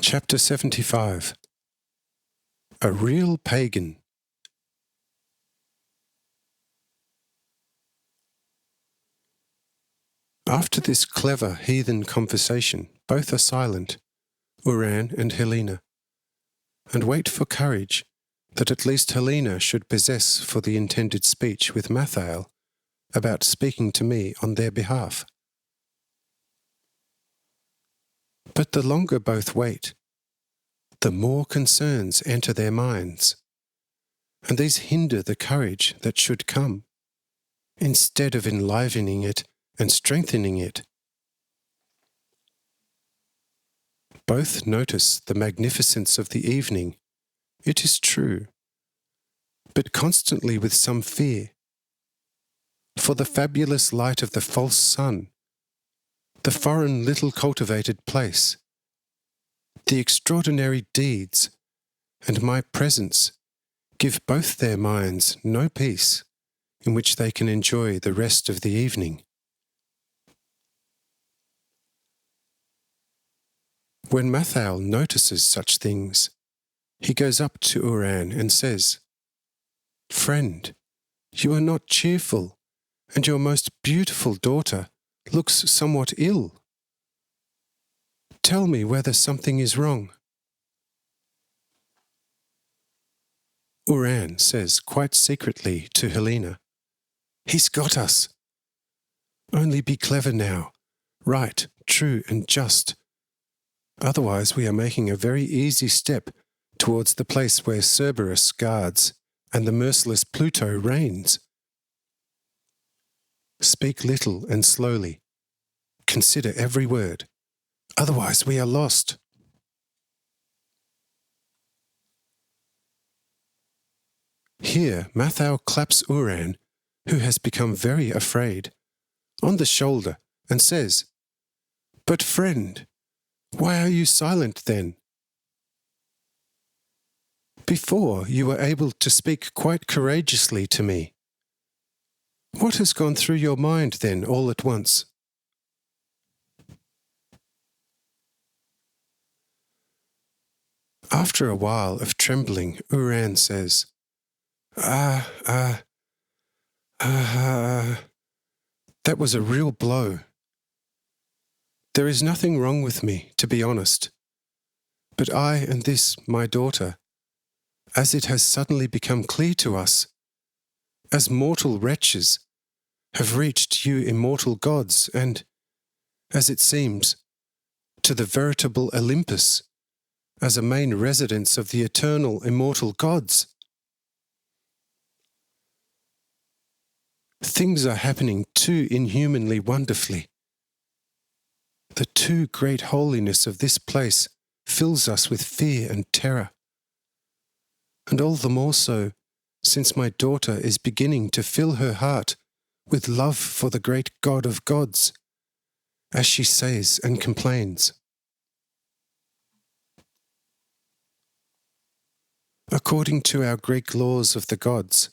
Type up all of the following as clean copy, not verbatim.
Chapter 75. A Real Pagan. After this clever heathen conversation, both are silent, Uran and Helena, and wait for courage that at least Helena should possess for the intended speech with Mathael about speaking to me on their behalf. But the longer both wait, the more concerns enter their minds, and these hinder the courage that should come, instead of enlivening it and strengthening it. Both notice the magnificence of the evening, it is true, but constantly with some fear, for the fabulous light of the false sun, the foreign little cultivated place, the extraordinary deeds, and my presence give both their minds no peace in which they can enjoy the rest of the evening. When Mathael notices such things, he goes up to Uran and says, "Friend, you are not cheerful, and your most beautiful daughter looks somewhat ill. Tell me whether something is wrong." Uran says quite secretly to Helena, "He's got us. Only be clever now, right, true and just. Otherwise we are making a very easy step towards the place where Cerberus guards and the merciless Pluto reigns. Speak little and slowly. Consider every word. Otherwise we are lost." Here Mathael claps Uran, who has become very afraid, on the shoulder and says, "But friend, why are you silent then? Before you were able to speak quite courageously to me. What has gone through your mind then all at once?" After a while of trembling, Uran says, that was a real blow. There is nothing wrong with me, to be honest. But I and this, my daughter, as it has suddenly become clear to us, as mortal wretches, have reached you immortal gods and, as it seems, to the veritable Olympus, as a main residence of the eternal immortal gods. Things are happening too inhumanly wonderfully. The too great holiness of this place fills us with fear and terror, and all the more so since my daughter is beginning to fill her heart with love for the great God of gods, as she says and complains. According to our Greek laws of the gods,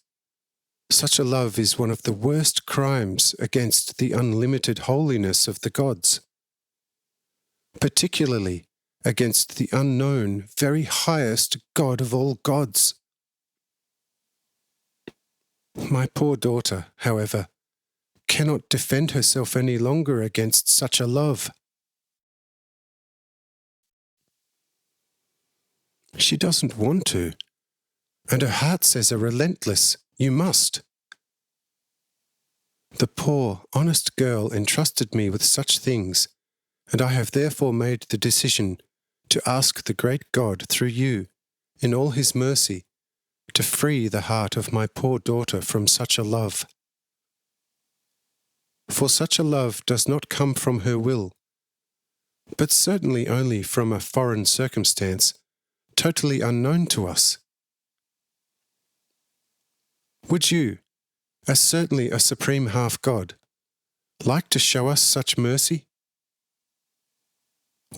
such a love is one of the worst crimes against the unlimited holiness of the gods, particularly against the unknown, very highest God of all gods. My poor daughter, however, cannot defend herself any longer against such a love. She doesn't want to, and her heart says a relentless, "You must." The poor, honest girl entrusted me with such things, and I have therefore made the decision to ask the great God through you, in all his mercy, to free the heart of my poor daughter from such a love. For such a love does not come from her will, but certainly only from a foreign circumstance, totally unknown to us. Would you, as certainly a supreme half-God, like to show us such mercy?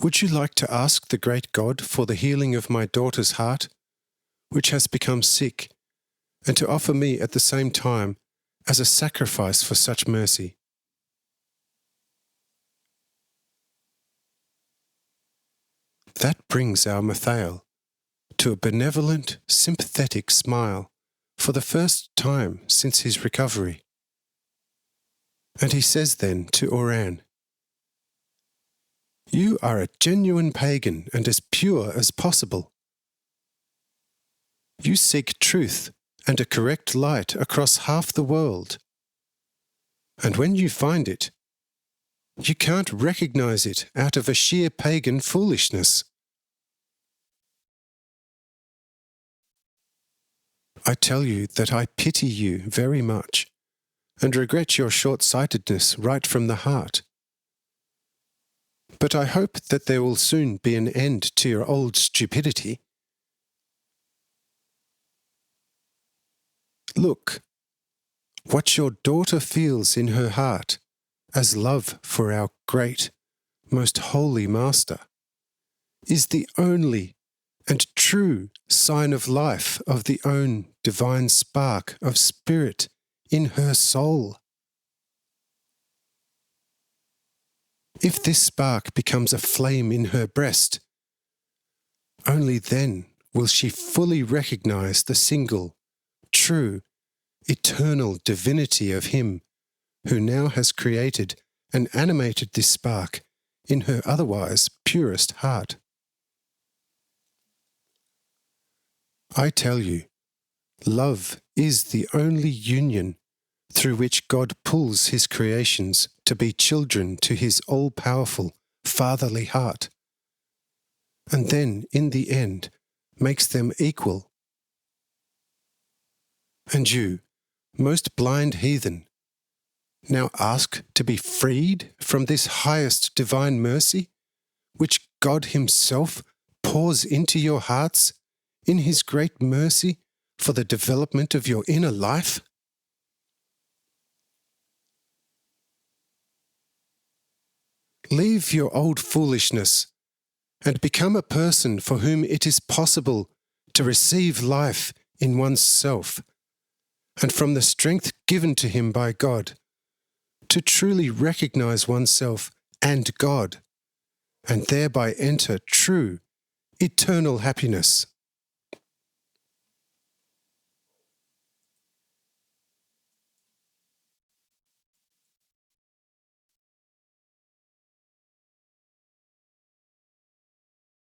Would you like to ask the great God for the healing of my daughter's heart, which has become sick, and to offer me at the same time as a sacrifice for such mercy? That brings our Mathael to a benevolent, sympathetic smile for the first time since his recovery. And he says then to Oran, "You are a genuine pagan and as pure as possible. You seek truth and a correct light across half the world. And when you find it, you can't recognize it out of a sheer pagan foolishness. I tell you that I pity you very much and regret your short-sightedness right from the heart. But I hope that there will soon be an end to your old stupidity. Look, what your daughter feels in her heart as love for our great, most holy Master is the only and true sign of life of the own divine spark of spirit in her soul. If this spark becomes a flame in her breast, only then will she fully recognize the single, true, eternal divinity of Him who now has created and animated this spark in her otherwise purest heart. I tell you, love is the only union through which God pulls His creations to be children to His all-powerful, fatherly heart, and then, in the end, makes them equal. And you, most blind heathen, now ask to be freed from this highest divine mercy, which God Himself pours into your hearts in His great mercy for the development of your inner life? Leave your old foolishness and become a person for whom it is possible to receive life in one's self, and from the strength given to him by God, to truly recognize oneself and God, and thereby enter true, eternal happiness.